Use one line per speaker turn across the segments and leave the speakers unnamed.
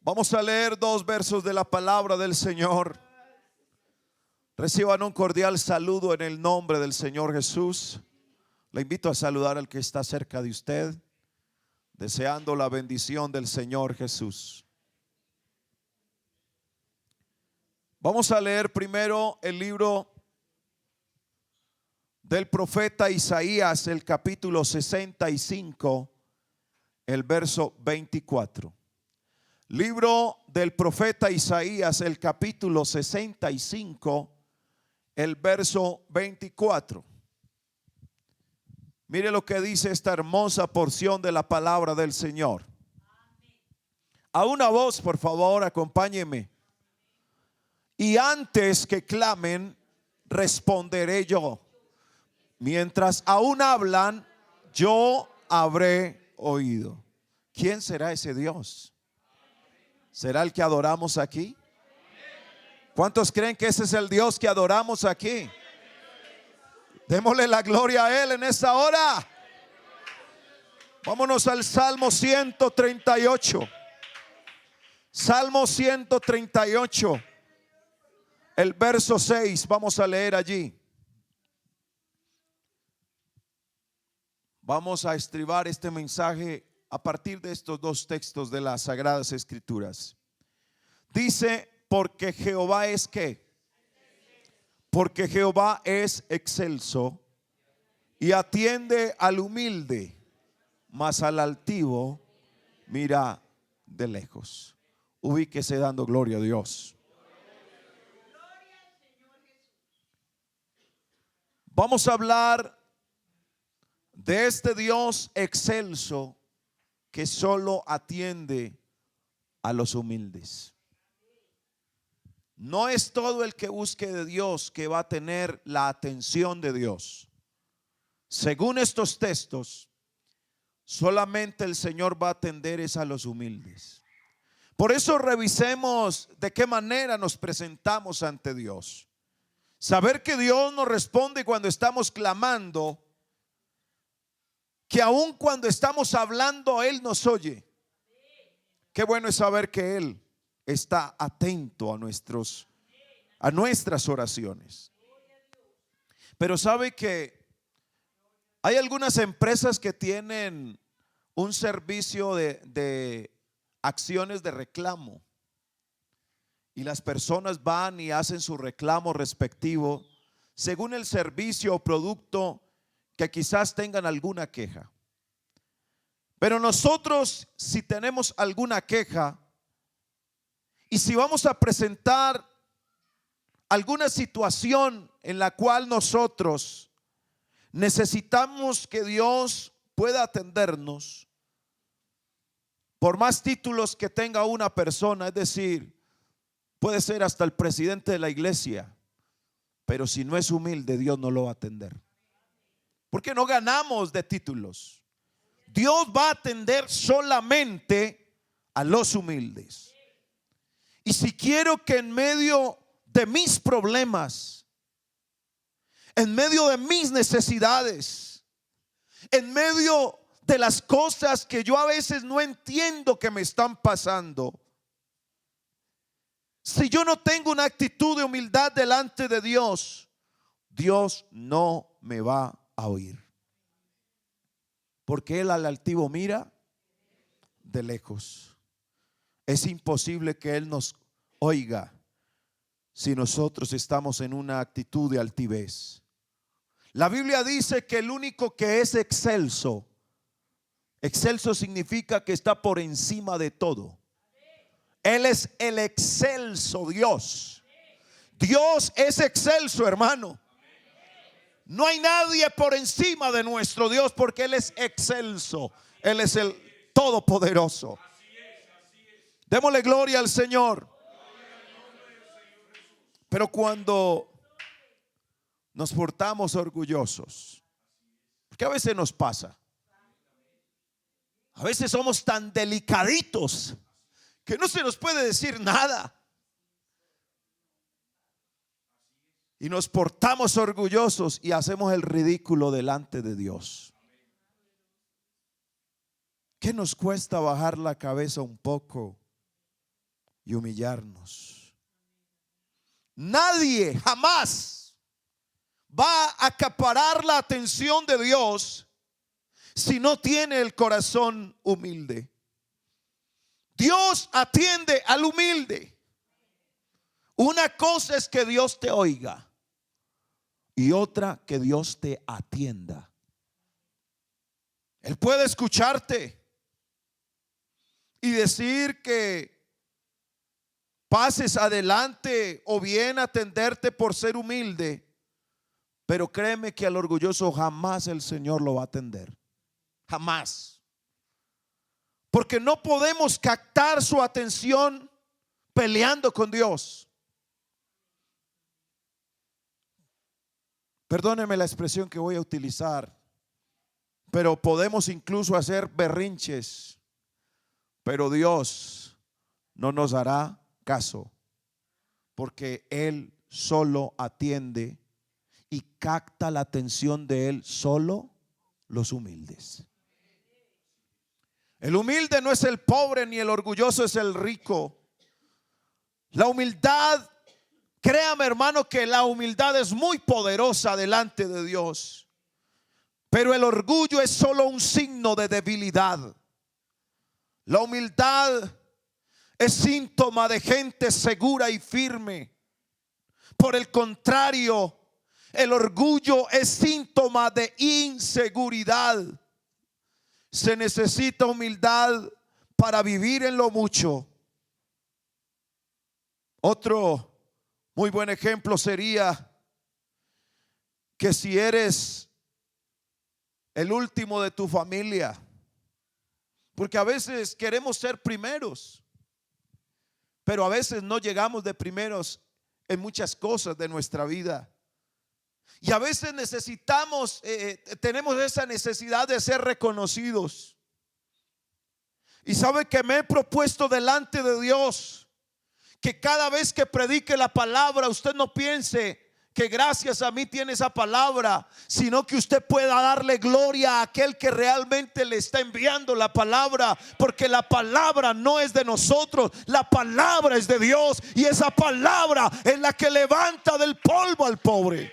Vamos a leer dos versos de la palabra del Señor. Reciban un cordial saludo en el nombre del Señor Jesús. Le invito a saludar al que está cerca de usted, deseando la bendición del Señor Jesús. Vamos a leer primero el libro del profeta Isaías, el capítulo 65, el verso 24. Libro del profeta Isaías, el capítulo 65, el verso 24. Mire lo que dice esta hermosa porción de la palabra del Señor. A una voz, por favor, acompáñeme. Y antes que clamen, responderé yo. Mientras aún hablan, yo habré oído. ¿Quién será ese Dios? ¿Será el que adoramos aquí? ¿Cuántos creen que ese es el Dios que adoramos aquí? Démosle la gloria a Él en esta hora. Vámonos al Salmo 138. Salmo 138, el verso 6. Vamos a leer allí. Vamos a estribar este mensaje a partir de estos dos textos de las Sagradas Escrituras. Dice, porque Jehová es ¿qué? Porque Jehová es excelso y atiende al humilde, mas al altivo mira de lejos. Ubíquese dando gloria a Dios. Vamos a hablar de este Dios excelso que solo atiende a los humildes. No es todo el que busque de Dios que va a tener la atención de Dios. Según estos textos, solamente el Señor va a atender es a los humildes. Por eso revisemos de qué manera nos presentamos ante Dios. Saber que Dios nos responde cuando estamos clamando, que aun cuando estamos hablando Él nos oye. Qué bueno es saber que Él está atento a nuestras oraciones. Pero sabe que hay algunas empresas que tienen un servicio de acciones de reclamo, y las personas van y hacen su reclamo respectivo según el servicio o producto que quizás tengan alguna queja. Pero nosotros, si tenemos alguna queja y si vamos a presentar alguna situación en la cual nosotros necesitamos que Dios pueda atendernos, por más títulos que tenga una persona, es decir, puede ser hasta el presidente de la iglesia, pero si no es humilde, Dios no lo va a atender. Porque no ganamos de títulos. Dios va a atender solamente a los humildes. Y si quiero que en medio de mis problemas, en medio de mis necesidades, en medio de las cosas que yo a veces no entiendo que me están pasando, si yo no tengo una actitud de humildad delante de Dios, Dios no me va a oír. Porque Él al altivo mira de lejos. Es imposible que Él nos oiga si nosotros estamos en una actitud de altivez. La Biblia dice que el único que es excelso, excelso significa que está por encima de todo. Él es el excelso Dios. Dios es excelso, hermano. No hay nadie por encima de nuestro Dios, porque Él es excelso. Él es el todopoderoso. Démosle gloria al Señor. Pero cuando nos portamos orgullosos, porque a veces nos pasa, a veces somos tan delicaditos que no se nos puede decir nada, y nos portamos orgullosos y hacemos el ridículo delante de Dios. ¿Qué nos cuesta bajar la cabeza un poco y humillarnos. Nadie jamás va a acaparar la atención de Dios si no tiene el corazón humilde. Dios atiende al humilde. Una cosa es que Dios te oiga y otra que Dios te atienda. Él puede escucharte y decir que pases adelante o bien atenderte por ser humilde, pero créeme que al orgulloso jamás el Señor lo va a atender. Jamás. Porque no podemos captar su atención peleando con Dios. Perdónenme la expresión que voy a utilizar, pero podemos incluso hacer berrinches, pero Dios no nos hará caso, porque Él solo atiende y capta la atención de Él solo los humildes. El humilde no es el pobre, ni el orgulloso es el rico. La humildad, créame hermano, que la humildad es muy poderosa delante de Dios, pero el orgullo es solo un signo de debilidad. La humildad es síntoma de gente segura y firme. Por el contrario, el orgullo es síntoma de inseguridad. Se necesita humildad para vivir en lo mucho. Otro muy buen ejemplo sería que si eres el último de tu familia, porque a veces queremos ser primeros, pero a veces no llegamos de primeros en muchas cosas de nuestra vida. Y a veces tenemos esa necesidad de ser reconocidos. Y sabe que me he propuesto delante de Dios que cada vez que predique la palabra, usted no piense que gracias a mí tiene esa palabra, sino que usted pueda darle gloria a aquel que realmente le está enviando la palabra, porque la palabra no es de nosotros, la palabra es de Dios, y esa palabra es la que levanta del polvo al pobre.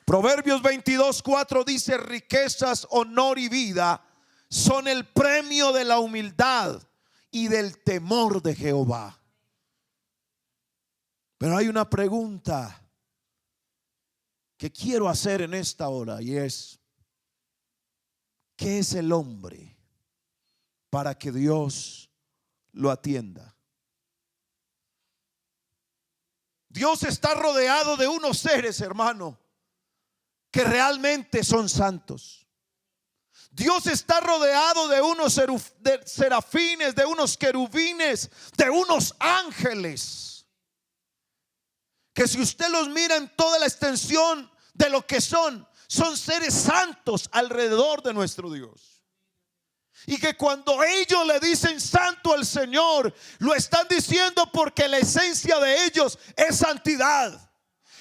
Proverbios 22:4 dice: riquezas, honor y vida son el premio de la humildad y del temor de Jehová. Pero hay una pregunta que quiero hacer en esta hora, y es: ¿qué es el hombre para que Dios lo atienda? Dios está rodeado de unos seres, hermano, que realmente son santos. Dios está rodeado de unos serafines, de unos querubines, de unos ángeles, que si usted los mira en toda la extensión de lo que son seres santos alrededor de nuestro Dios. Y que cuando ellos le dicen santo al Señor, lo están diciendo porque la esencia de ellos es santidad.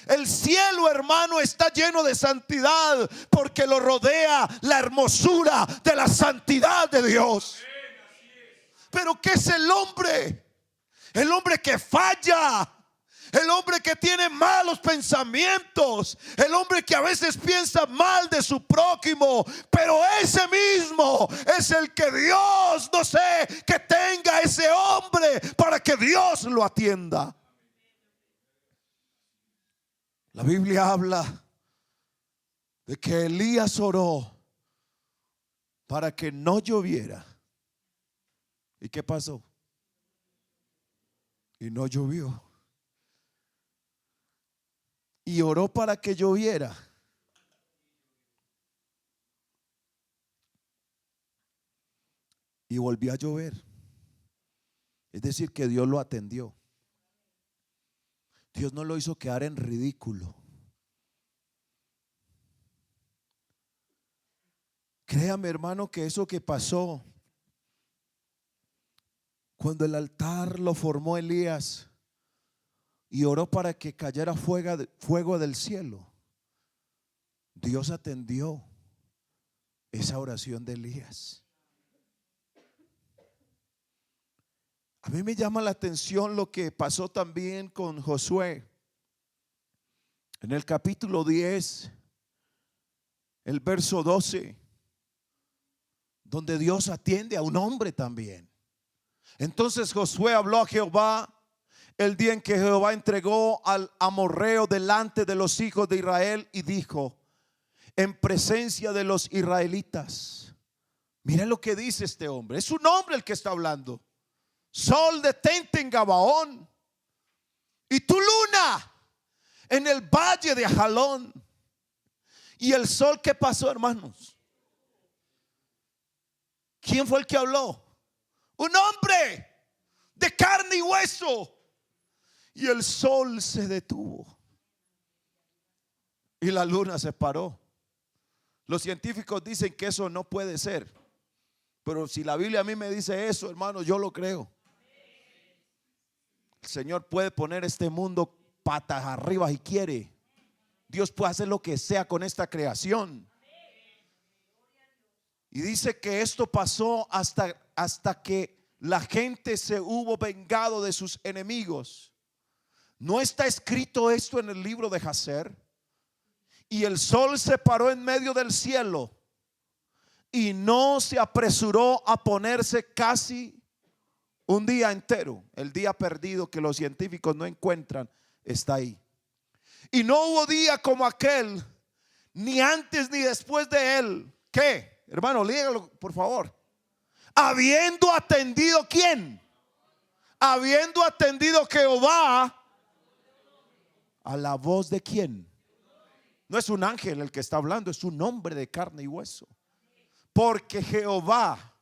El cielo, hermano, está lleno de santidad porque lo rodea la hermosura de la santidad de Dios. Pero ¿qué es el hombre? El hombre que falla, el hombre que tiene malos pensamientos, el hombre que a veces piensa mal de su prójimo, pero ese mismo es el que Dios, no sé, que tenga ese hombre para que Dios lo atienda. La Biblia habla de que Elías oró para que no lloviera. ¿Y qué pasó? Y no llovió. Y oró para que lloviera. Y volvió a llover. Es decir, que Dios lo atendió. Dios no lo hizo quedar en ridículo. Créame, hermano, que eso que pasó cuando el altar lo formó Elías y oró para que cayera fuego del cielo, Dios atendió esa oración de Elías. A mí me llama la atención lo que pasó también con Josué. En el capítulo 10, el verso 12, donde Dios atiende a un hombre también. Entonces Josué habló a Jehová el día en que Jehová entregó al amorreo delante de los hijos de Israel y dijo en presencia de los israelitas. Mira lo que dice este hombre. Es un hombre el que está hablando. Sol, detente en Gabaón, y tu luna en el valle de Ajalón. Y el sol, ¿qué pasó, hermanos? ¿Quién fue el que habló? Un hombre de carne y hueso. Y el sol se detuvo y la luna se paró. Los científicos dicen que eso no puede ser, pero si la Biblia a mí me dice eso, hermano, yo lo creo. El Señor puede poner este mundo patas arriba si quiere. Dios puede hacer lo que sea con esta creación. Y dice que esto pasó hasta que la gente se hubo vengado de sus enemigos. ¿No está escrito esto en el libro de Jacer? Y el sol se paró en medio del cielo y no se apresuró a ponerse casi un día entero. El día perdido que los científicos no encuentran está ahí. Y no hubo día como aquel, ni antes ni después de él. ¿Qué? Hermano, léalo por favor. Habiendo atendido, ¿quién? Habiendo atendido Jehová a la voz de quién. No es un ángel el que está hablando, es un hombre de carne y hueso. Porque Jehová,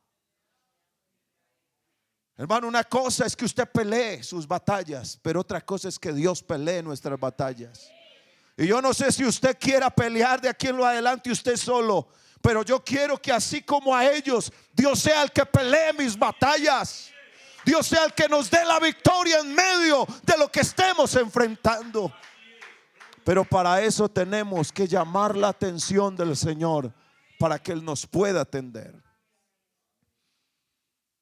hermano, una cosa es que usted pelee sus batallas, pero otra cosa es que Dios pelee nuestras batallas. Y yo no sé si usted quiera pelear de aquí en lo adelante usted solo, pero yo quiero que así como a ellos, Dios sea el que pelee mis batallas. Dios sea el que nos dé la victoria en medio de lo que estemos enfrentando. Pero para eso tenemos que llamar la atención del Señor para que Él nos pueda atender.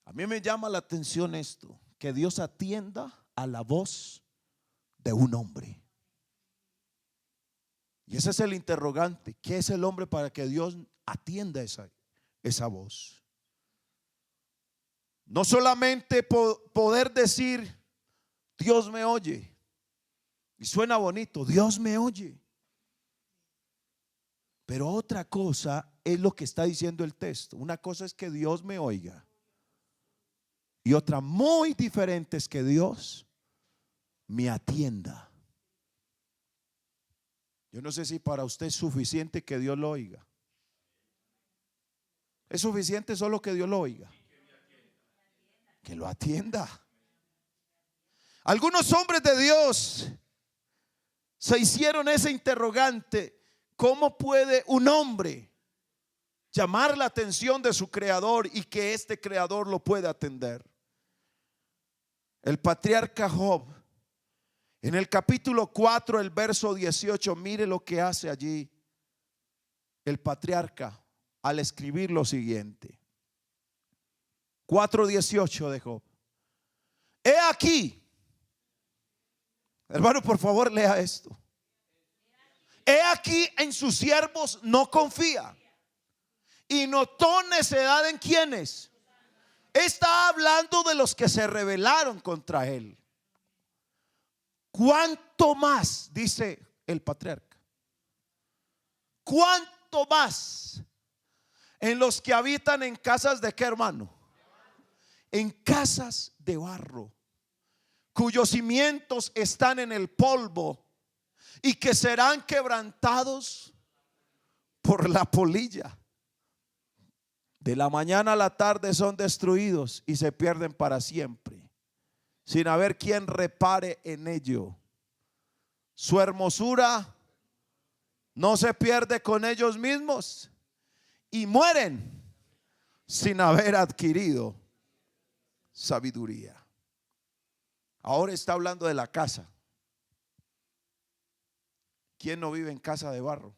A mí me llama la atención esto, que Dios atienda a la voz de un hombre. Y ese es el interrogante. ¿Qué es el hombre para que Dios atienda esa voz? No solamente poder decir Dios me oye, y suena bonito, Dios me oye. Pero otra cosa es lo que está diciendo el texto. Una cosa es que Dios me oiga, y otra muy diferente es que Dios me atienda. Yo no sé si para usted es suficiente que Dios lo oiga. ¿Es suficiente solo que Dios lo oiga? Que lo atienda. Algunos hombres de Dios se hicieron ese interrogante: ¿cómo puede un hombre llamar la atención de su creador y que este creador lo pueda atender? El patriarca Job, en el capítulo 4, el verso 18, mire lo que hace allí el patriarca al escribir lo siguiente. 4:18 de Job. He aquí, hermano, por favor lea esto. He aquí en sus siervos no confía y notó necedad en quienes. Está hablando de los que se rebelaron contra él. ¿Cuánto más, dice el patriarca? ¿Cuánto más en los que habitan en casas de qué, hermano? En casas de barro, cuyos cimientos están en el polvo y que serán quebrantados por la polilla. De la mañana a la tarde son destruidos y se pierden para siempre, sin haber quien repare en ello. Su hermosura no se pierde con ellos mismos y mueren sin haber adquirido sabiduría. Ahora está hablando de la casa. ¿Quién no vive en casa de barro?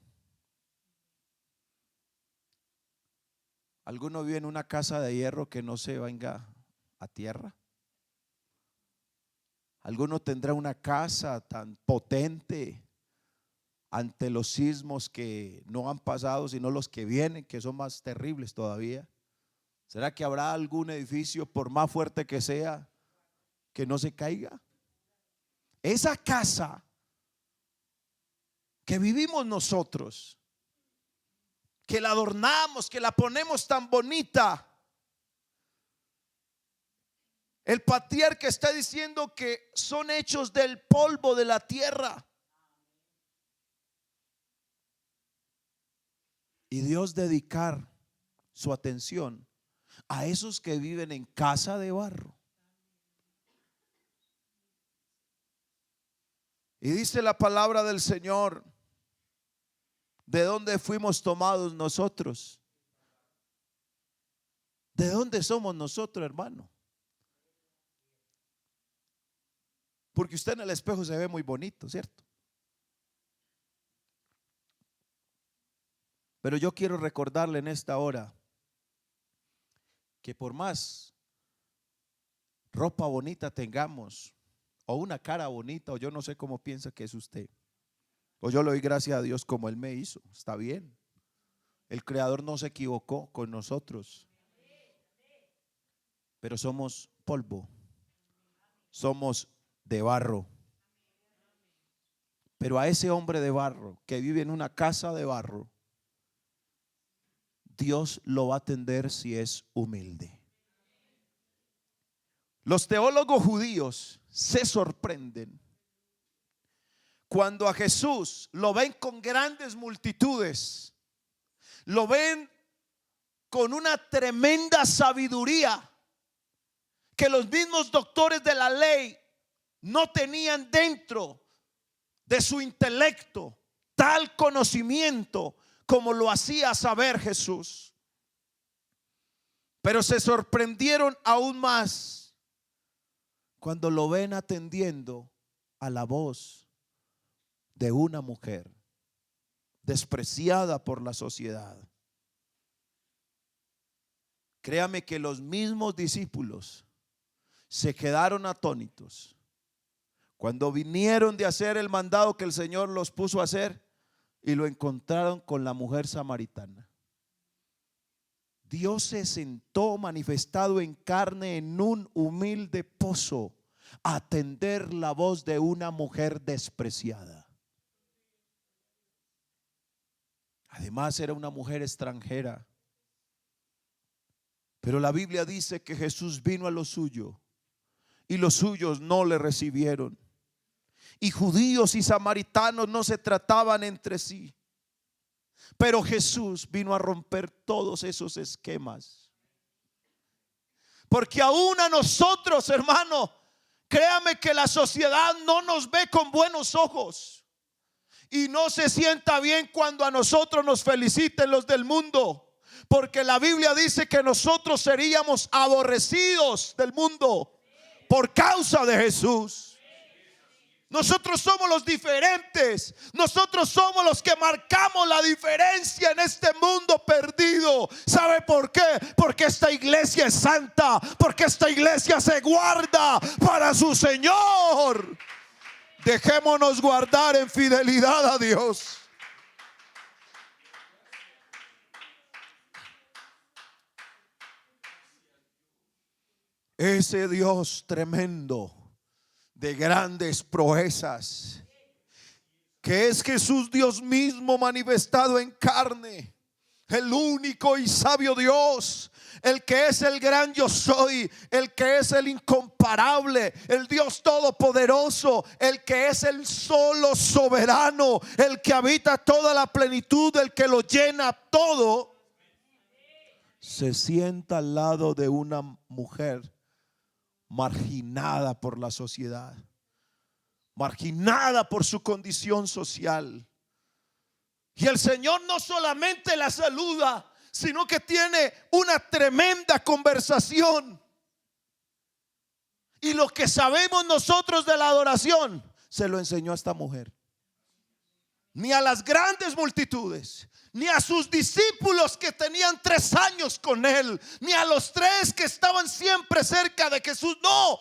¿Alguno vive en una casa de hierro que no se venga a tierra? Alguno tendrá una casa tan potente ante los sismos que no han pasado, sino los que vienen, que son más terribles todavía. ¿Será que habrá algún edificio, por más fuerte que sea, que no se caiga? Esa casa que vivimos nosotros, que la adornamos, que la ponemos tan bonita, el patriarca está diciendo que son hechos del polvo de la tierra. Y Dios dedicar su atención a esos que viven en casa de barro. Y dice la palabra del Señor: ¿de dónde fuimos tomados nosotros? ¿De dónde somos nosotros, hermano? Porque usted en el espejo se ve muy bonito, ¿cierto? Pero yo quiero recordarle en esta hora que por más ropa bonita tengamos, o una cara bonita, o yo no sé cómo piensa que es usted, o yo le doy gracias a Dios como Él me hizo, está bien. El Creador no se equivocó con nosotros, pero somos polvo, somos de barro. Pero a ese hombre de barro que vive en una casa de barro, Dios lo va a atender si es humilde. Los teólogos judíos se sorprenden cuando a Jesús lo ven con grandes multitudes, lo ven con una tremenda sabiduría que los mismos doctores de la ley no tenían dentro de su intelecto, tal conocimiento como lo hacía saber Jesús. Pero se sorprendieron aún más cuando lo ven atendiendo a la voz de una mujer despreciada por la sociedad. Créame que los mismos discípulos se quedaron atónitos cuando vinieron de hacer el mandado que el Señor los puso a hacer y lo encontraron con la mujer samaritana. Dios se sentó manifestado en carne en un humilde pozo a atender la voz de una mujer despreciada. Además era una mujer extranjera. Pero la Biblia dice que Jesús vino a lo suyo y los suyos no le recibieron. Y judíos y samaritanos no se trataban entre sí. Pero Jesús vino a romper todos esos esquemas. Porque aún a nosotros, hermano, créame que la sociedad no nos ve con buenos ojos. Y no se sienta bien cuando a nosotros nos feliciten los del mundo. Porque la Biblia dice que nosotros seríamos aborrecidos del mundo por causa de Jesús. Nosotros somos los diferentes. Nosotros somos los que marcamos la diferencia en este mundo perdido. ¿Sabe por qué? Porque esta iglesia es santa. Porque esta iglesia se guarda para su Señor. Dejémonos guardar en fidelidad a Dios. Ese Dios tremendo, de grandes proezas, que es Jesús, Dios mismo manifestado en carne, el único y sabio Dios, el que es el gran yo soy, el que es el incomparable, el Dios todopoderoso, el que es el solo soberano, el que habita toda la plenitud, el que lo llena todo, se sienta al lado de una mujer marginada por la sociedad, marginada por su condición social. Y el Señor no solamente la saluda, sino que tiene una tremenda conversación. Y lo que sabemos nosotros de la adoración se lo enseñó a esta mujer. Ni a las grandes multitudes, ni a sus discípulos que tenían 3 años con él, ni a los 3 que estaban siempre cerca de Jesús. No,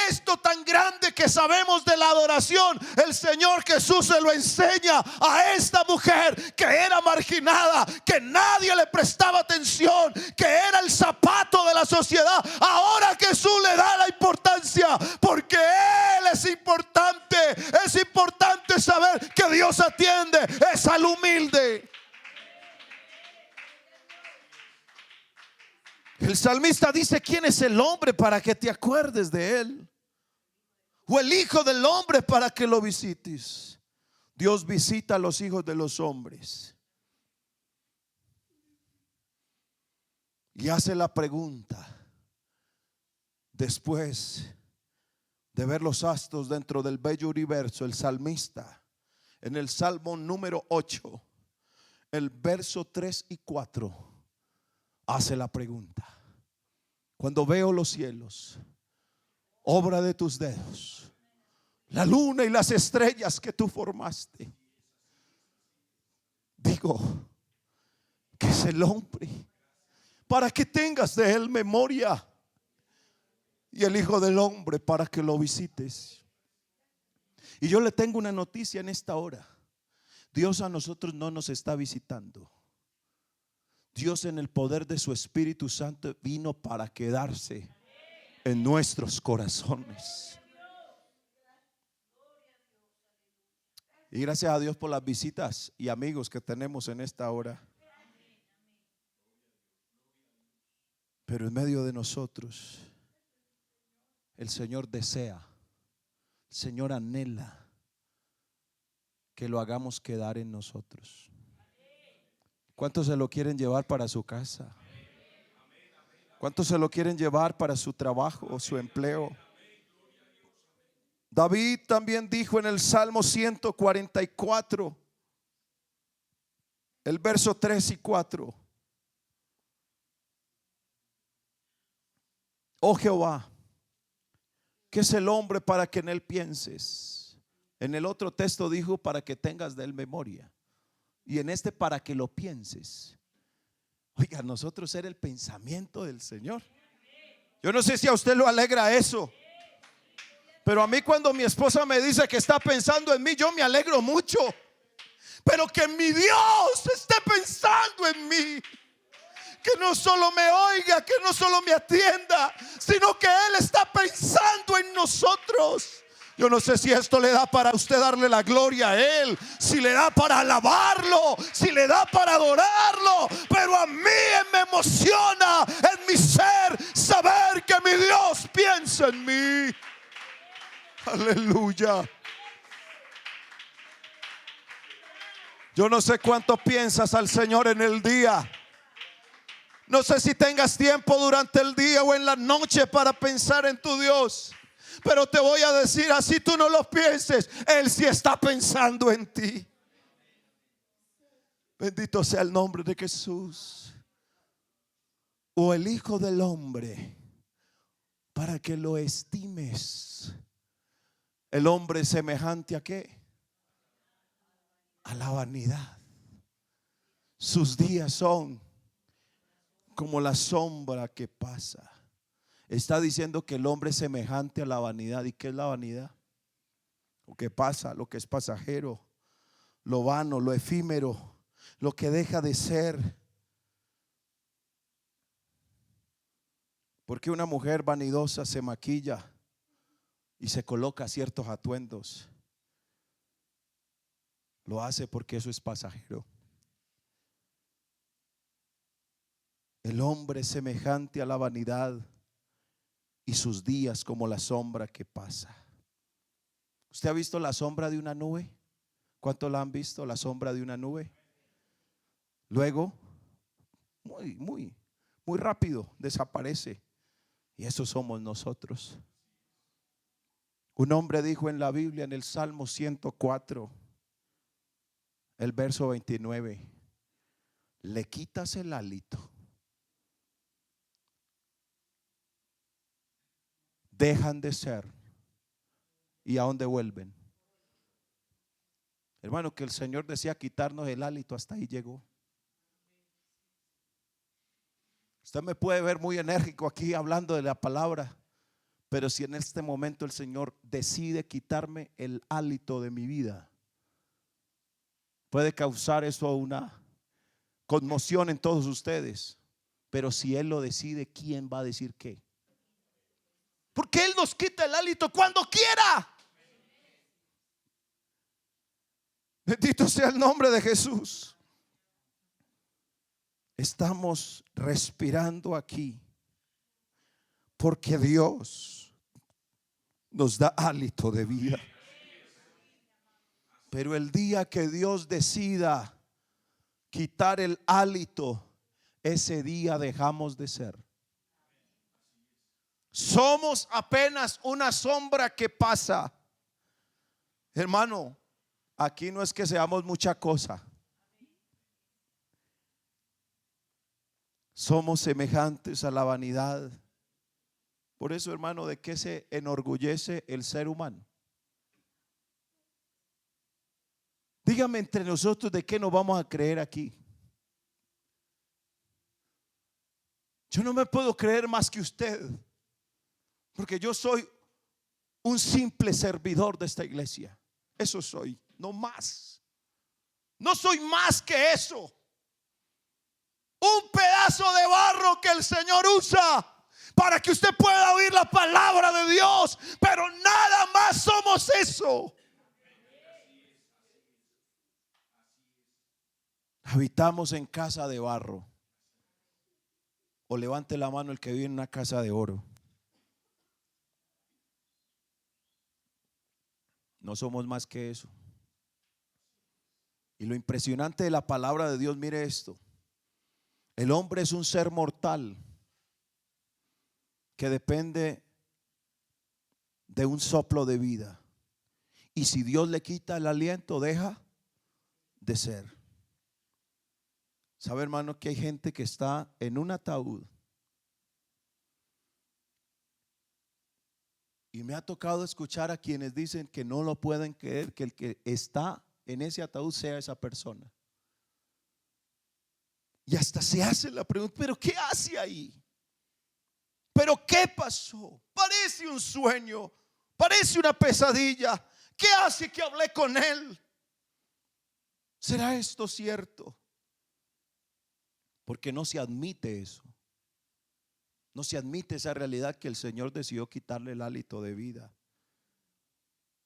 Esto tan grande que sabemos de la adoración, el Señor Jesús se lo enseña a esta mujer que era marginada, que nadie le prestaba atención, que era el zapato de la sociedad. Ahora Jesús le da la importancia porque Él es importante. Es importante saber que Dios atiende es al humilde. El salmista dice: ¿quién es el hombre para que te acuerdes de él? O el hijo del hombre para que lo visites. Dios visita a los hijos de los hombres y hace la pregunta, después de ver los astros dentro del bello universo. El salmista, en el Salmo número 8, el verso 3 y 4, hace la pregunta: cuando veo los cielos, obra de tus dedos, la luna y las estrellas que tú formaste, digo, ¿qué es el hombre para que tengas de él memoria? Y el hijo del hombre para que lo visites. Y yo le tengo una noticia en esta hora: Dios a nosotros no nos está visitando. Dios, en el poder de su Espíritu Santo, vino para quedarse en nuestros corazones. Y gracias a Dios por las visitas y amigos que tenemos en esta hora. Pero en medio de nosotros, el Señor desea, el Señor anhela que lo hagamos quedar en nosotros. ¿Cuántos se lo quieren llevar para su casa? ¿Cuántos se lo quieren llevar para su trabajo o su empleo? David también dijo en el Salmo 144, el verso 3 y 4: oh Jehová, ¿qué es el hombre para que en él pienses? En el otro texto dijo para que tengas de él memoria, y en este para que lo pienses. Oiga, nosotros era el pensamiento del Señor. Yo no sé si a usted lo alegra eso, pero a mí, cuando mi esposa me dice que está pensando en mí, yo me alegro mucho. Pero que mi Dios esté pensando en mí, que no solo me oiga, que no solo me atienda, sino que Él está pensando en nosotros. Yo no sé si esto le da para usted darle la gloria a Él, si le da para alabarlo, si le da para adorarlo, pero a mí me emociona en mi ser saber que mi Dios piensa en mí. Aleluya. Yo no sé cuánto piensas al Señor en el día. No sé si tengas tiempo durante el día o en la noche para pensar en tu Dios, pero te voy a decir, así tú no lo pienses, Él sí está pensando en ti. Bendito sea el nombre de Jesús. O el Hijo del Hombre para que lo estimes. El hombre es semejante ¿a qué? A la vanidad. Sus días son como la sombra que pasa. Está diciendo que el hombre es semejante a la vanidad. ¿Y qué es la vanidad? Lo que pasa, lo que es pasajero, lo vano, lo efímero, lo que deja de ser. Porque una mujer vanidosa se maquilla y se coloca ciertos atuendos? Lo hace porque eso es pasajero. El hombre es semejante a la vanidad y sus días como la sombra que pasa. ¿Usted ha visto la sombra de una nube? ¿Cuántos la han visto, la sombra de una nube? Luego, muy rápido desaparece. Y eso somos nosotros. Un hombre dijo en la Biblia, en el Salmo 104, el verso 29: le quitas el hálito, dejan de ser. ¿Y a dónde vuelven? Hermano, que el Señor decía quitarnos el hálito, hasta ahí llegó. Usted me puede ver muy enérgico aquí hablando de la palabra, Pero si en este momento el Señor decide quitarme el hálito de mi vida, puede causar eso una conmoción en todos ustedes. Pero si Él lo decide, ¿quién va a decir qué? Porque Él nos quita el hálito cuando quiera. Bendito sea el nombre de Jesús. Estamos respirando aquí porque Dios nos da hálito de vida. Pero el día que Dios decida quitar el hálito, ese día dejamos de ser. Somos apenas una sombra que pasa. Hermano, aquí no es que seamos mucha cosa. Somos semejantes a la vanidad. Por eso, hermano, ¿de qué se enorgullece el ser humano? Dígame entre nosotros, ¿de qué nos vamos a creer aquí? Yo no me puedo creer más que usted, porque yo soy un simple servidor de esta iglesia. Eso soy, no más. No soy más que eso. Un pedazo de barro que el Señor usa para que usted pueda oír la palabra de Dios, pero nada más somos eso. Habitamos en casa de barro. O levante la mano el que vive en una casa de oro. No somos más que eso. Y lo impresionante de la palabra de Dios, mire esto: el hombre es un ser mortal que depende de un soplo de vida. Y si Dios le quita el aliento, deja de ser. ¿Sabe, hermano, que hay gente que está en un ataúd? Y me ha tocado escuchar a quienes dicen que no lo pueden creer, que el que está en ese ataúd sea esa persona. Y hasta se hace la pregunta: ¿pero qué hace ahí? ¿Pero qué pasó? Parece un sueño, parece una pesadilla. ¿Qué hace que hablé con él? ¿Será esto cierto? Porque no se admite eso. No se admite esa realidad, que el Señor decidió quitarle el hálito de vida.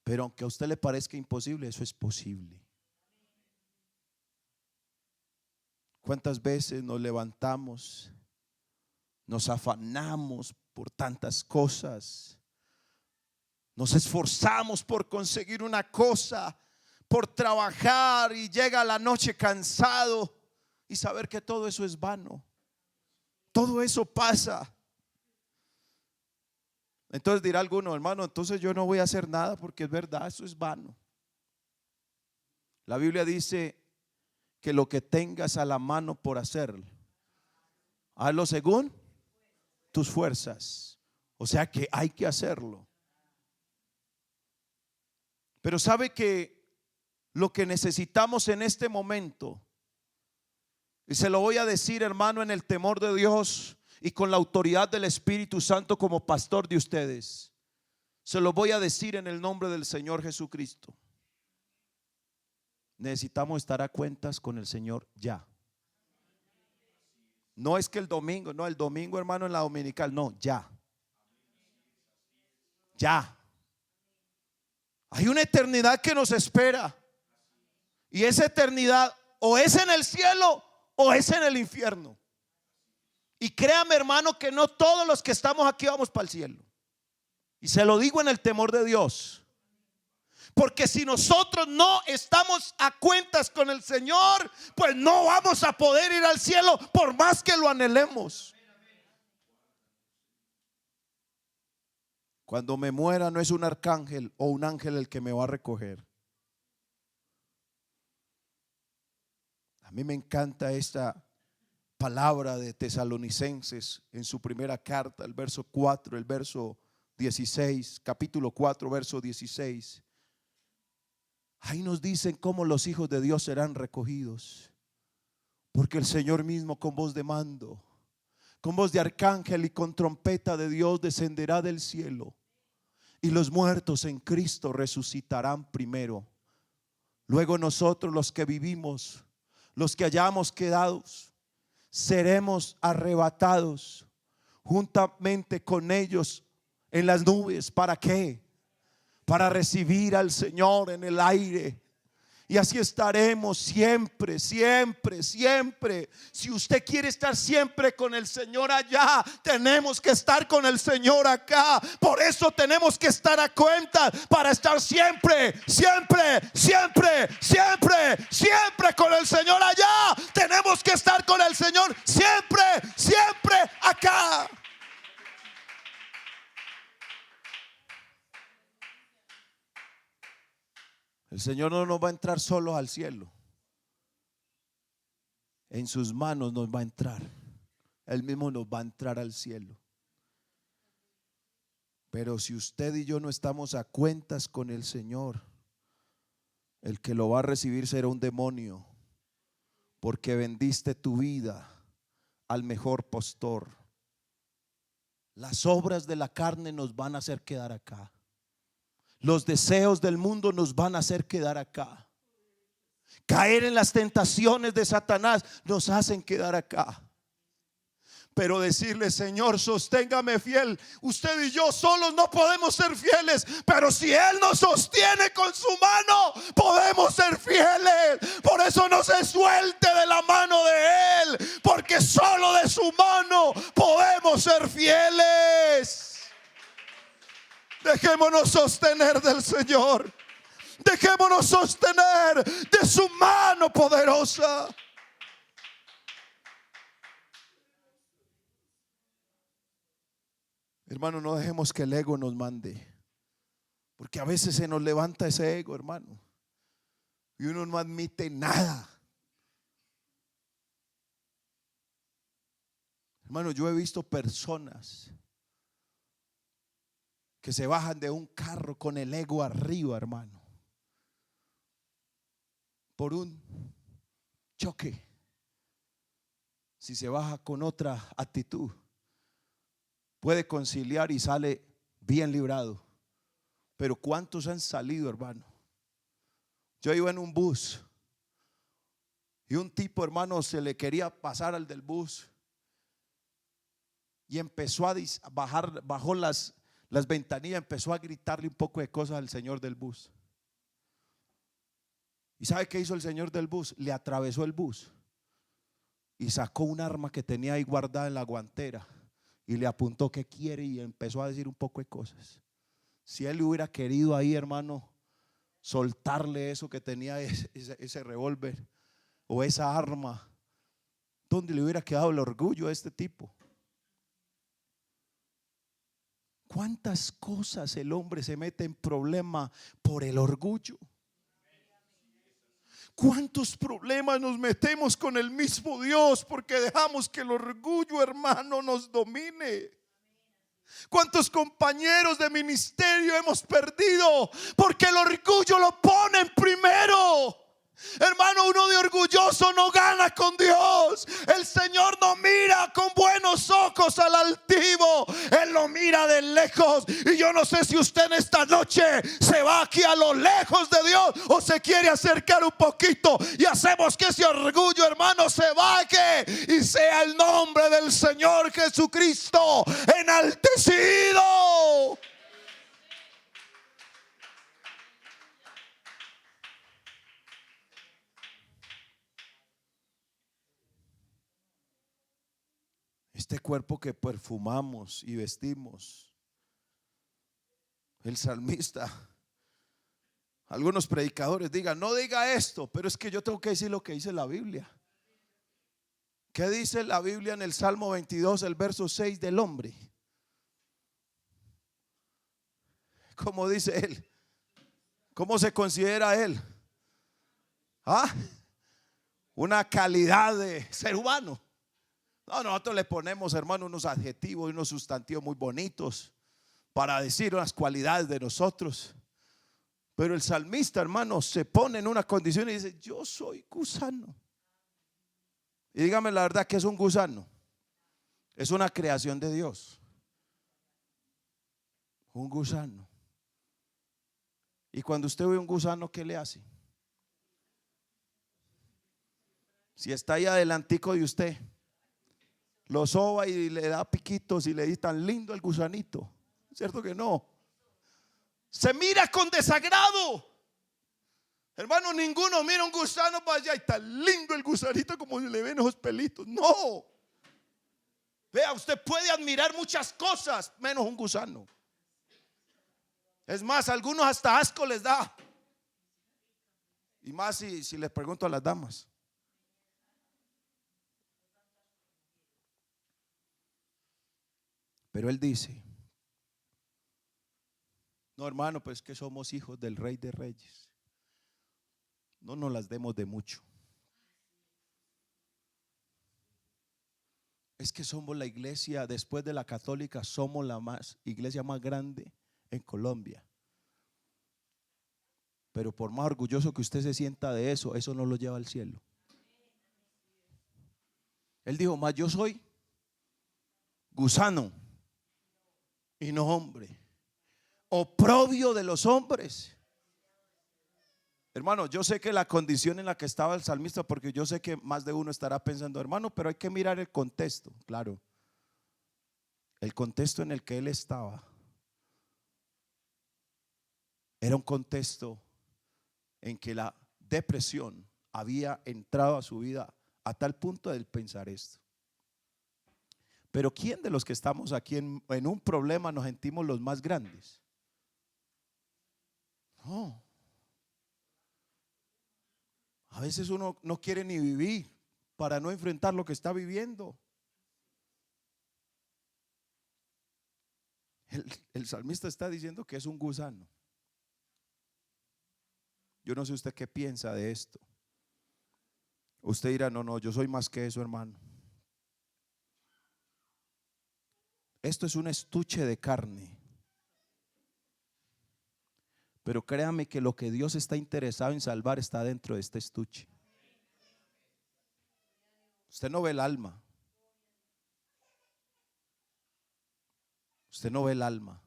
Pero aunque a usted le parezca imposible, eso es posible. ¿Cuántas veces nos levantamos, nos afanamos por tantas cosas, nos esforzamos por conseguir una cosa, por trabajar, y llega la noche cansado y saber que todo eso es vano? Todo eso pasa. Entonces dirá alguno: hermano, entonces yo no voy a hacer nada, porque es verdad, eso es vano. La Biblia dice que lo que tengas a la mano por hacer, hazlo según tus fuerzas. O sea que hay que hacerlo. Pero sabe que lo que necesitamos en este momento, y se lo voy a decir, hermano, en el temor de Dios y con la autoridad del Espíritu Santo como pastor de ustedes, se lo voy a decir en el nombre del Señor Jesucristo: necesitamos estar a cuentas con el Señor ya. No es que el domingo, no, el domingo, hermano, en la dominical, no, ya. Ya. Hay una eternidad que nos espera, y esa eternidad o es en el cielo o es en el infierno. Y créame, hermano, que no todos los que estamos aquí vamos para el cielo. Y se lo digo en el temor de Dios, porque si nosotros no estamos a cuentas con el Señor, pues no vamos a poder ir al cielo por más que lo anhelemos. Cuando me muera, no es un arcángel o un ángel el que me va a recoger. A mí me encanta esta palabra de Tesalonicenses en su primera carta, el verso 4, el verso 16, capítulo 4, verso 16. Ahí nos dicen cómo los hijos de Dios serán recogidos, porque el Señor mismo, con voz de mando, con voz de arcángel y con trompeta de Dios, descenderá del cielo, y los muertos en Cristo resucitarán primero. Luego nosotros, los que vivimos, los que hayamos quedado, seremos arrebatados juntamente con ellos en las nubes. ¿Para qué? Para recibir al Señor en el aire. Y así estaremos siempre, siempre, siempre. Si usted quiere estar siempre con el Señor allá, tenemos que estar con el Señor acá. Por eso tenemos que estar a cuenta para estar siempre, siempre, siempre, siempre, siempre con el Señor allá. Tenemos que estar con el Señor siempre, siempre acá. El Señor no nos va a entrar solos al cielo. En sus manos nos va a entrar. Él mismo nos va a entrar al cielo. Pero si usted y yo no estamos a cuentas con el Señor, el que lo va a recibir será un demonio, porque vendiste tu vida al mejor postor. Las obras de la carne nos van a hacer quedar acá. Los deseos del mundo nos van a hacer quedar acá. Caer en las tentaciones de Satanás nos hacen quedar acá. Pero decirle: Señor, sosténgame fiel. Usted y yo solos no podemos ser fieles, pero si Él nos sostiene con su mano, podemos ser fieles. Por eso no se suelte de la mano de Él, porque solo de su mano podemos ser fieles. Dejémonos sostener del Señor. Dejémonos sostener de su mano poderosa. Hermano, no dejemos que el ego nos mande, porque a veces se nos levanta ese ego, hermano, y uno no admite nada. Hermano, yo he visto personas que se bajan de un carro con el ego arriba, hermano, por un choque. Si se baja con otra actitud, puede conciliar y sale bien librado. Pero ¿cuántos han salido, hermano? Yo iba en un bus y un tipo, hermano, se le quería pasar al del bus y empezó a bajar, bajó las ventanillas, empezó a gritarle un poco de cosas al señor del bus. ¿Y sabe qué hizo el señor del bus? Le atravesó el bus y sacó un arma que tenía ahí guardada en la guantera y le apuntó: ¿qué quiere? Y empezó a decir un poco de cosas. Si él hubiera querido ahí, hermano, soltarle eso que tenía, ese revólver o esa arma, ¿dónde le hubiera quedado el orgullo a este tipo? ¿Cuántas cosas el hombre se mete en problema por el orgullo? ¿Cuántos problemas nos metemos con el mismo Dios porque dejamos que el orgullo, hermano, nos domine? ¿Cuántos compañeros de ministerio hemos perdido porque el orgullo lo ponen primero? Hermano, uno de orgulloso no gana con Dios. El Señor no mira con buenos ojos al altivo, Él lo mira de lejos. Y yo no sé si usted en esta noche se va aquí a lo lejos de Dios o se quiere acercar un poquito y hacemos que ese orgullo, hermano, se baje y sea el nombre del Señor Jesucristo enaltecido. Este cuerpo que perfumamos y vestimos, el salmista, algunos predicadores digan: no diga esto, pero es que yo tengo que decir lo que dice la Biblia. ¿Qué dice la Biblia en el Salmo 22, el verso 6 del hombre? ¿Cómo dice él? ¿Cómo se considera él? Una calidad de ser humano. No, nosotros le ponemos, hermano, unos adjetivos y unos sustantivos muy bonitos para decir unas cualidades de nosotros. Pero el salmista, hermano, se pone en una condición y dice: yo soy gusano. Y dígame la verdad, ¿qué es un gusano? Es una creación de Dios. Un gusano. Y cuando usted ve un gusano, ¿qué le hace? Si está ahí adelantico de usted, lo soba y le da piquitos y le dice tan lindo el gusanito. ¿Cierto que no? Se mira con desagrado. Hermano, ninguno mira un gusano para allá y tan lindo el gusanito como le ven esos pelitos. No. Vea, usted puede admirar muchas cosas menos un gusano. Es más, a algunos hasta asco les da. Y más si les pregunto a las damas. Pero él dice: no, hermano, pues que somos hijos del Rey de Reyes. No nos las demos de mucho. Es que somos la iglesia, después de la católica, somos la iglesia más grande en Colombia. Pero por más orgulloso que usted se sienta de eso, eso no lo lleva al cielo. Él dijo: más yo soy gusano y no hombre, oprobio de los hombres. Hermano, yo sé que la condición en la que estaba el salmista, porque yo sé que más de uno estará pensando: hermano, pero hay que mirar el contexto. Claro, el contexto en el que él estaba era un contexto en que la depresión había entrado a su vida a tal punto de pensar esto. Pero ¿quién de los que estamos aquí en un problema nos sentimos los más grandes? No. A veces uno no quiere ni vivir para no enfrentar lo que está viviendo. El salmista está diciendo que es un gusano. Yo no sé usted qué piensa de esto. Usted dirá: no, yo soy más que eso, hermano. Esto es un estuche de carne. Pero créame que lo que Dios está interesado en salvar está dentro de este estuche. Usted no ve el alma. Usted no ve el alma.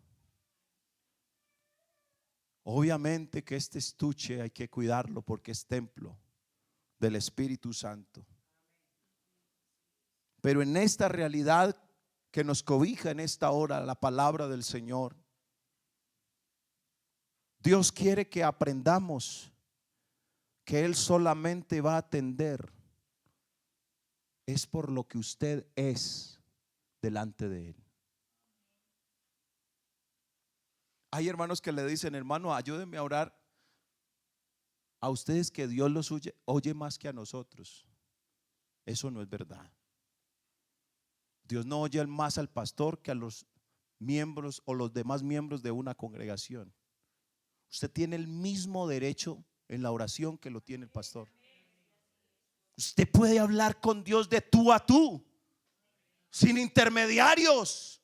Obviamente que este estuche hay que cuidarlo porque es templo del Espíritu Santo. Pero en esta realidad que nos cobija en esta hora, la palabra del Señor, Dios quiere que aprendamos que Él solamente va a atender es por lo que usted es delante de Él. Hay hermanos que le dicen: hermano, ayúdenme a orar a ustedes, que Dios los oye más que a nosotros. Eso no es verdad. Dios no oye más al pastor que a los miembros o los demás miembros de una congregación. Usted tiene el mismo derecho en la oración que lo tiene el pastor. Usted puede hablar con Dios de tú a tú, sin intermediarios,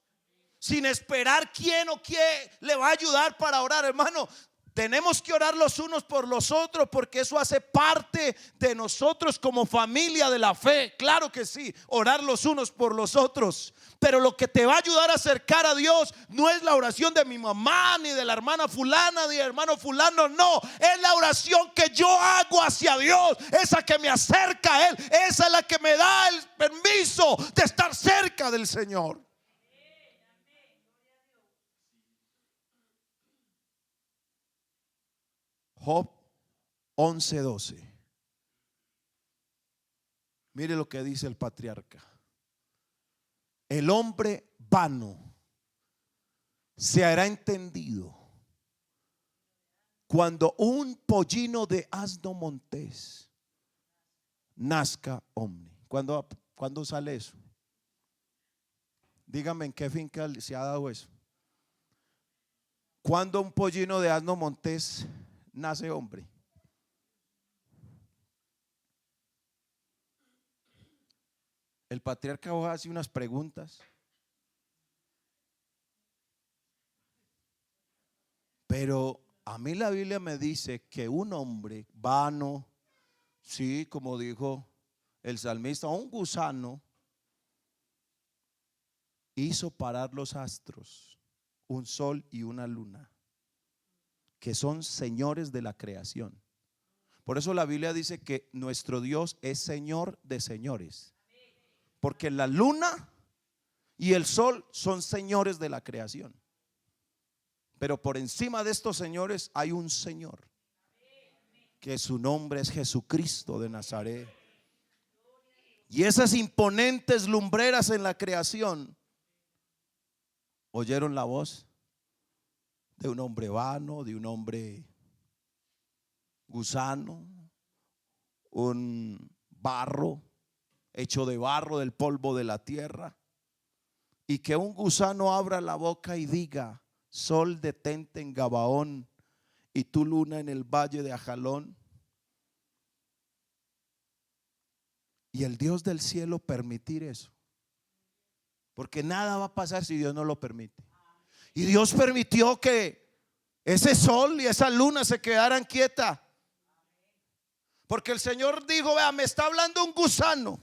sin esperar quién o qué le va a ayudar para orar. Hermano, tenemos que orar los unos por los otros, porque eso hace parte de nosotros como familia de la fe. Claro que sí, orar los unos por los otros. Pero lo que te va a ayudar a acercar a Dios no es la oración de mi mamá, ni de la hermana fulana, ni del hermano fulano. No, es la oración que yo hago hacia Dios, esa que me acerca a Él. Esa es la que me da el permiso de estar cerca del Señor. Job 11:12. Mire lo que dice el patriarca: el hombre vano se hará entendido cuando un pollino de asno montés nazca hombre. ¿Cuándo sale eso? Dígame en qué finca se ha dado eso. Cuando un pollino de asno montés nace hombre. El patriarca hace unas preguntas, pero a mí la Biblia me dice que un hombre vano, sí, como dijo el salmista, un gusano, hizo parar los astros, un sol y una luna, que son señores de la creación. Por eso la Biblia dice que nuestro Dios es Señor de señores, porque la luna y el sol son señores de la creación. Pero por encima de estos señores hay un Señor, que su nombre es Jesucristo de Nazaret. Y esas imponentes lumbreras en la creación oyeron la voz de un hombre vano, de un hombre gusano, un barro, hecho de barro, del polvo de la tierra. Y que un gusano abra la boca y diga: sol, detente en Gabaón, y tu luna en el valle de Ajalón. Y el Dios del cielo permitir eso, porque nada va a pasar si Dios no lo permite. Y Dios permitió que ese sol y esa luna se quedaran quietas, porque el Señor dijo: vea, me está hablando un gusano,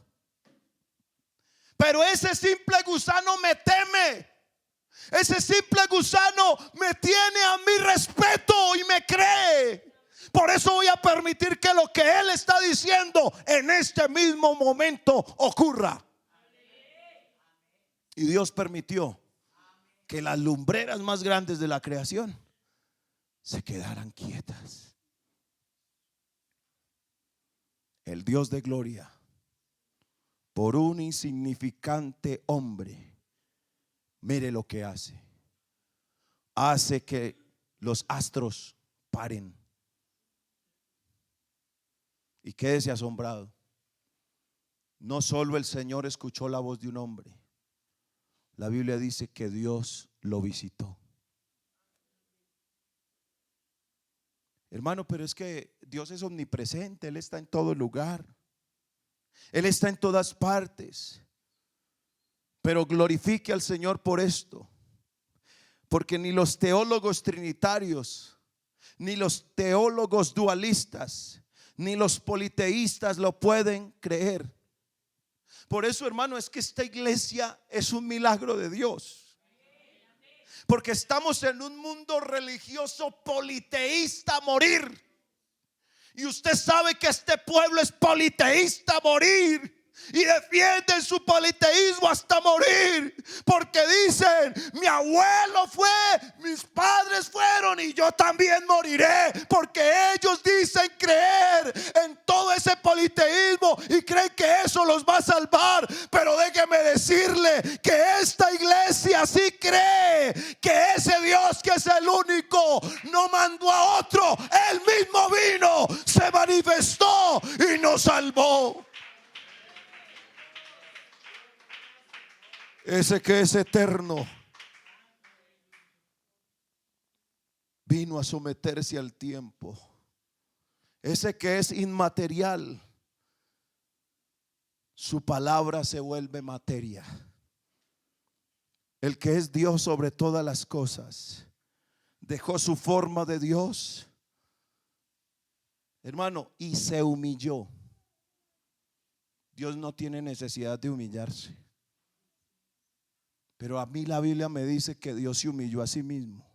pero ese simple gusano me teme. Ese simple gusano me tiene a mi respeto y me cree. Por eso voy a permitir que lo que Él está diciendo en este mismo momento ocurra. Y Dios permitió que las lumbreras más grandes de la creación se quedaran quietas. El Dios de gloria, por un insignificante hombre, mire lo que hace. Hace que los astros paren. Y quédese asombrado. No solo el Señor escuchó la voz de un hombre, la Biblia dice que Dios lo visitó. Hermano, pero es que Dios es omnipresente. Él está en todo lugar, Él está en todas partes. Pero glorifique al Señor por esto, porque ni los teólogos trinitarios, ni los teólogos dualistas, ni los politeístas lo pueden creer. Por eso, hermano, es que esta iglesia es un milagro de Dios, porque estamos en un mundo religioso politeísta a morir. Y usted sabe que este pueblo es politeísta a morir, y defienden su politeísmo hasta morir, porque dicen: mi abuelo fue, mis padres fueron, y yo también moriré. Porque ellos dicen creer en todo ese politeísmo y creen que eso los va a salvar. Pero déjeme decirle que esta iglesia sí cree que ese Dios, que es el único, no mandó a otro. Él mismo vino, se manifestó y nos salvó. Ese que es eterno vino a someterse al tiempo. Ese que es inmaterial, su palabra se vuelve materia. El que es Dios sobre todas las cosas dejó su forma de Dios, hermano, y se humilló. Dios no tiene necesidad de humillarse. Pero a mí la Biblia me dice que Dios se humilló a sí mismo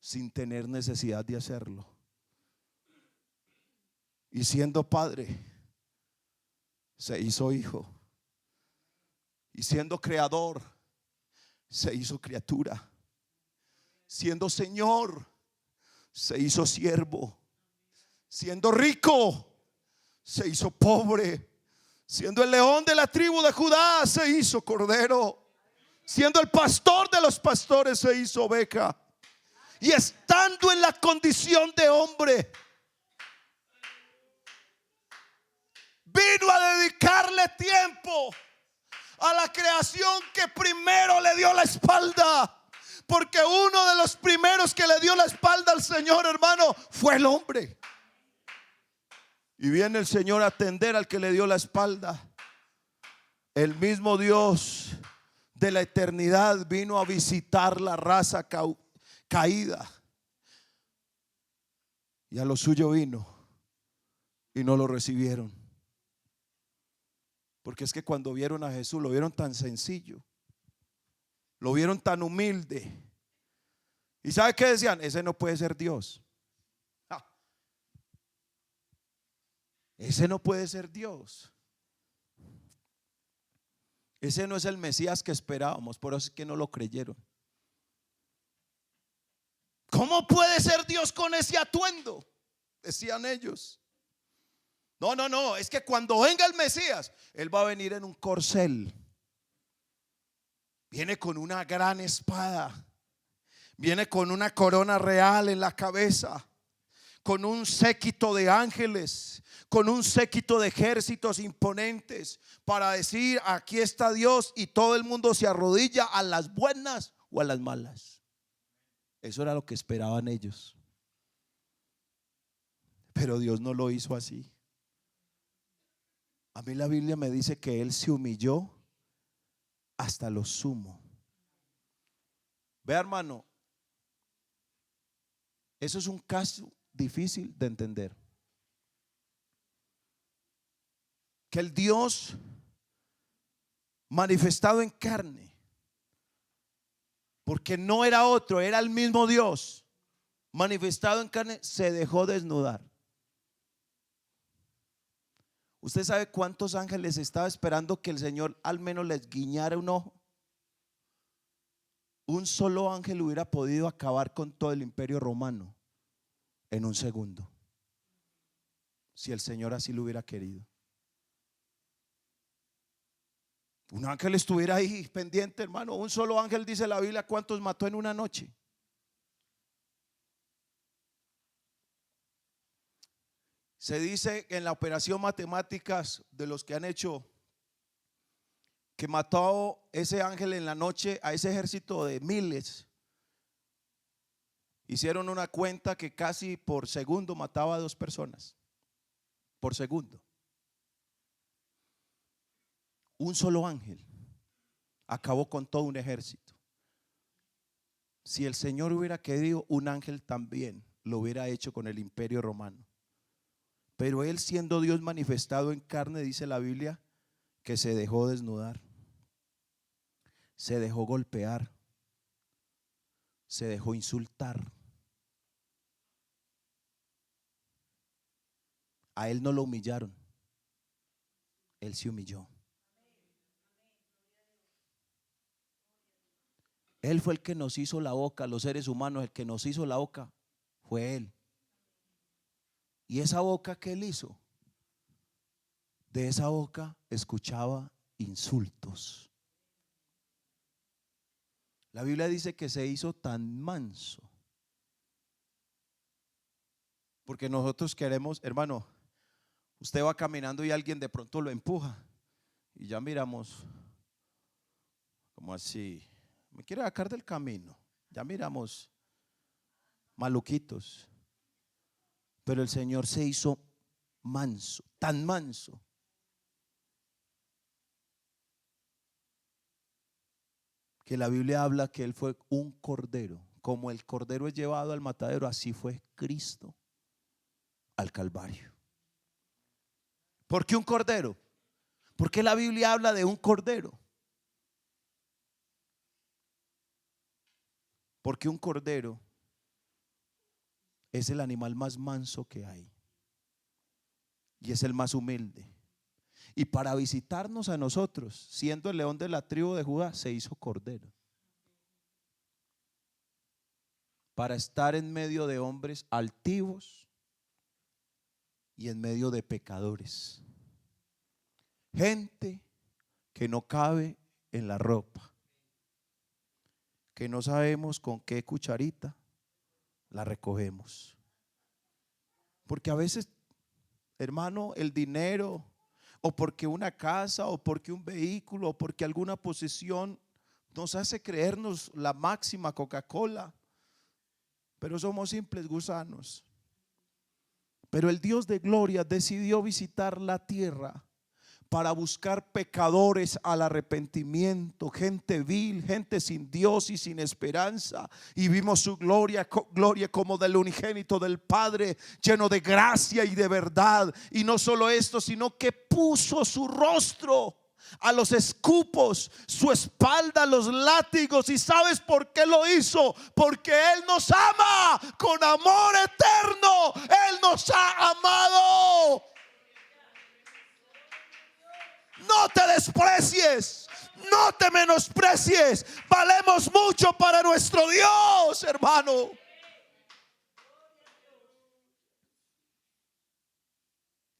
sin tener necesidad de hacerlo. Y siendo padre, se hizo hijo. Y siendo creador, se hizo criatura. Siendo Señor, se hizo siervo. Siendo rico, se hizo pobre. Siendo el león de la tribu de Judá, se hizo cordero. Siendo el pastor de los pastores, se hizo oveja. Y estando en la condición de hombre, vino a dedicarle tiempo a la creación que primero le dio la espalda. Porque uno de los primeros que le dio la espalda al Señor, hermano, fue el hombre. Y viene el Señor a atender al que le dio la espalda. El mismo Dios de la eternidad vino a visitar la raza caída, y a lo suyo vino y no lo recibieron. Porque es que cuando vieron a Jesús, lo vieron tan sencillo, lo vieron tan humilde. ¿Y sabe qué decían? Ese no puede ser Dios. Ese no puede ser Dios. Ese no es el Mesías que esperábamos, por eso es que no lo creyeron. ¿Cómo puede ser Dios con ese atuendo?, decían ellos. No, no, no, es que cuando venga el Mesías, Él va a venir en un corcel. Viene con una gran espada. Viene con una corona real en la cabeza, con un séquito de ángeles, con un séquito de ejércitos imponentes, para decir: aquí está Dios, y todo el mundo se arrodilla, a las buenas o a las malas. Eso era lo que esperaban ellos. Pero Dios no lo hizo así. A mí la Biblia me dice que Él se humilló hasta lo sumo. Vea, hermano, eso es un caso difícil de entender. Que el Dios manifestado en carne, porque no era otro, era el mismo Dios manifestado en carne, se dejó desnudar. ¿Usted sabe cuántos ángeles estaba esperando que el Señor al menos les guiñara un ojo? Un solo ángel hubiera podido acabar con todo el imperio romano en un segundo, si el Señor así lo hubiera querido. Un ángel estuviera ahí pendiente, hermano. Un solo ángel, dice la Biblia, ¿cuántos mató en una noche? Se dice en la operación matemáticas de los que han hecho, que mató ese ángel en la noche a ese ejército de miles. Hicieron una cuenta que casi por segundo mataba a 2 personas. Por segundo. Un solo ángel acabó con todo un ejército. Si el Señor hubiera querido, un ángel también lo hubiera hecho con el imperio romano. Pero Él, siendo Dios manifestado en carne, dice la Biblia, que se dejó desnudar, se dejó golpear, se dejó insultar. A Él no lo humillaron, Él se humilló. Él fue el que nos hizo la boca, los seres humanos. El que nos hizo la boca fue Él. Y esa boca que Él hizo, de esa boca escuchaba insultos. La Biblia dice que se hizo tan manso, porque nosotros queremos, hermano, usted va caminando y alguien de pronto lo empuja y ya miramos como así, me quiere sacar del camino. Ya miramos maluquitos. Pero el Señor se hizo manso, tan manso, que la Biblia habla que Él fue un cordero. Como el cordero es llevado al matadero, así fue Cristo al Calvario. ¿Por qué un cordero? ¿Por qué la Biblia habla de un cordero? Porque un cordero es el animal más manso que hay y es el más humilde. Y para visitarnos a nosotros, siendo el león de la tribu de Judá, se hizo cordero, para estar en medio de hombres altivos y en medio de pecadores, gente que no cabe en la ropa, que no sabemos con qué cucharita la recogemos. Porque a veces, hermano, el dinero, o porque una casa, o porque un vehículo, o porque alguna posesión nos hace creernos la máxima Coca-Cola, pero somos simples gusanos. Pero el Dios de gloria decidió visitar la tierra para buscar pecadores al arrepentimiento, gente vil, gente sin Dios y sin esperanza. Y vimos su gloria, gloria como del unigénito del Padre, lleno de gracia y de verdad. Y no solo esto, sino que puso su rostro a los escupos, su espalda a los látigos. ¿Y sabes por qué lo hizo? Porque Él nos ama con amor eterno. Él nos ha amado. No te desprecies, no te menosprecies. Valemos mucho para nuestro Dios, hermano.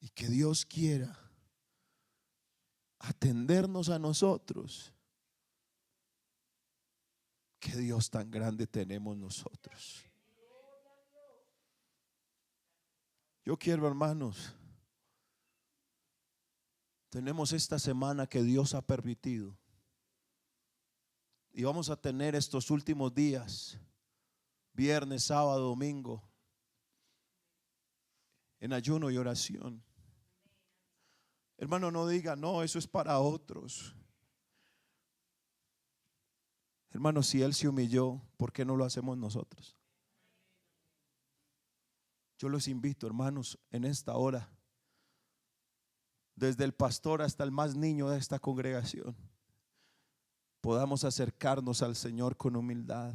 Y que Dios quiera atendernos a nosotros. Qué Dios tan grande tenemos nosotros. Yo quiero, hermanos, tenemos esta semana que Dios ha permitido. Y vamos a tener estos últimos días, viernes, sábado, domingo, en ayuno y oración. Hermano, no diga, no, eso es para otros. Hermano, si Él se humilló, ¿por qué no lo hacemos nosotros? Yo los invito, hermanos, en esta hora, desde el pastor hasta el más niño de esta congregación, podamos acercarnos al Señor con humildad.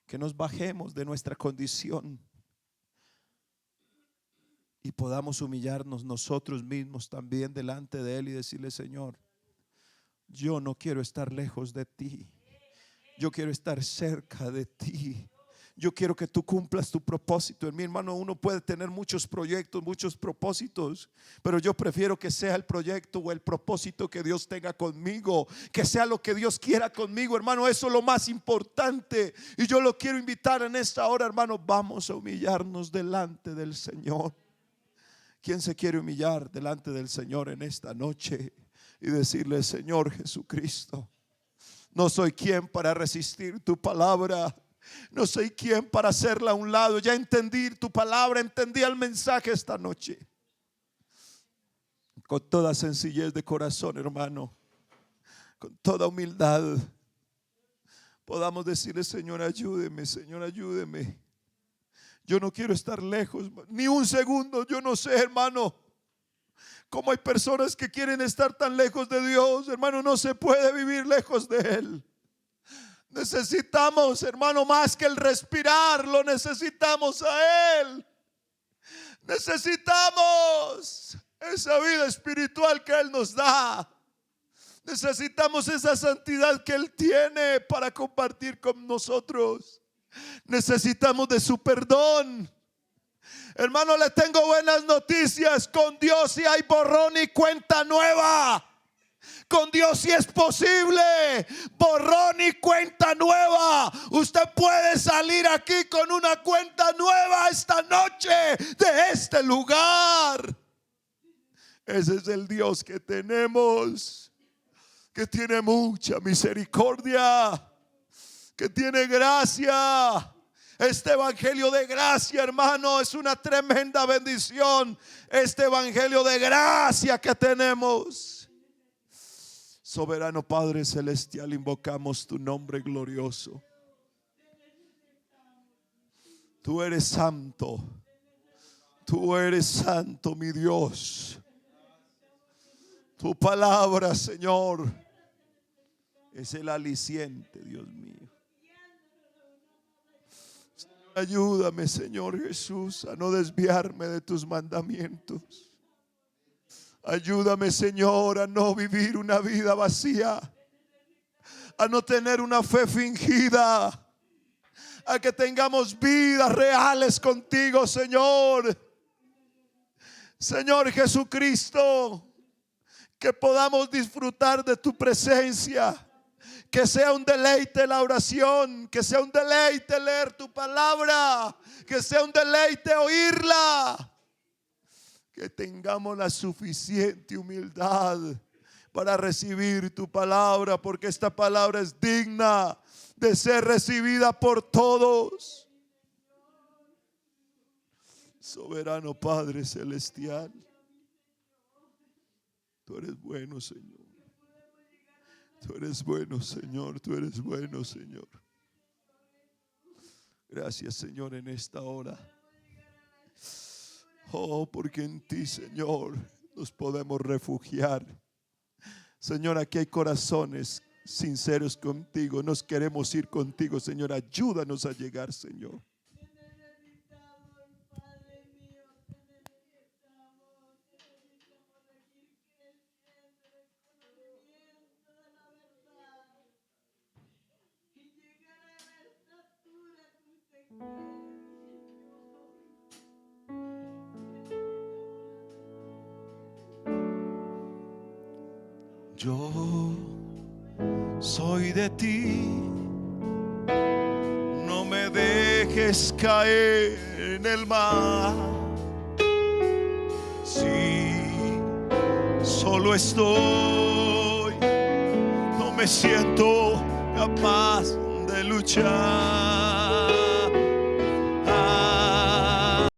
Que nos bajemos de nuestra condición y podamos humillarnos nosotros mismos también delante de Él y decirle: Señor, yo no quiero estar lejos de ti, yo quiero estar cerca de ti. Yo quiero que tú cumplas tu propósito en mí. Hermano, uno puede tener muchos proyectos, muchos propósitos, pero yo prefiero que sea el proyecto o el propósito que Dios tenga conmigo, que sea lo que Dios quiera conmigo, hermano. Eso es lo más importante. Y yo lo quiero invitar en esta hora, hermano. Vamos a humillarnos delante del Señor. ¿Quién se quiere humillar delante del Señor en esta noche y decirle: Señor Jesucristo, no soy quien para resistir tu palabra, no soy quien para hacerla a un lado. Ya entendí tu palabra, entendí el mensaje esta noche. Con toda sencillez de corazón, hermano, con toda humildad, podamos decirle: Señor, ayúdeme, Señor, ayúdeme. Yo no quiero estar lejos ni un segundo. Yo no sé, hermano, cómo hay personas que quieren estar tan lejos de Dios. Hermano, no se puede vivir lejos de Él. Necesitamos, hermano, más que el respirar, lo necesitamos a Él. Necesitamos esa vida espiritual que Él nos da. Necesitamos esa santidad que Él tiene para compartir con nosotros. Necesitamos de su perdón. Hermano, le tengo buenas noticias. Con Dios sí hay borrón y cuenta nueva. Con Dios sí es posible borrón y cuenta nueva. Usted puede salir aquí con una cuenta nueva esta noche de este lugar. Ese es el Dios que tenemos, que tiene mucha misericordia, que tiene gracia. Este evangelio de gracia, hermano, es una tremenda bendición. Este evangelio de gracia que tenemos. Soberano Padre Celestial, invocamos tu nombre glorioso. Tú eres santo. Tú eres santo, mi Dios. Tu palabra, Señor, es el aliciente, Dios mío. Ayúdame, Señor Jesús, a no desviarme de tus mandamientos. Ayúdame, Señor, a no vivir una vida vacía, a no tener una fe fingida, a que tengamos vidas reales contigo, Señor. Señor Jesucristo, que podamos disfrutar de tu presencia. Que sea un deleite la oración, que sea un deleite leer tu palabra, que sea un deleite oírla. Que tengamos la suficiente humildad para recibir tu palabra, porque esta palabra es digna de ser recibida por todos. Soberano Padre Celestial, tú eres bueno, Señor. Tú eres bueno, Señor. Tú eres bueno, Señor. Gracias, Señor, en esta hora. Oh, porque en ti, Señor, nos podemos refugiar. Señor, aquí hay corazones sinceros contigo. Nos queremos ir contigo, Señor. Ayúdanos a llegar, Señor. Yo soy de ti, no me dejes caer en el mar. Si solo estoy, no me siento capaz de luchar.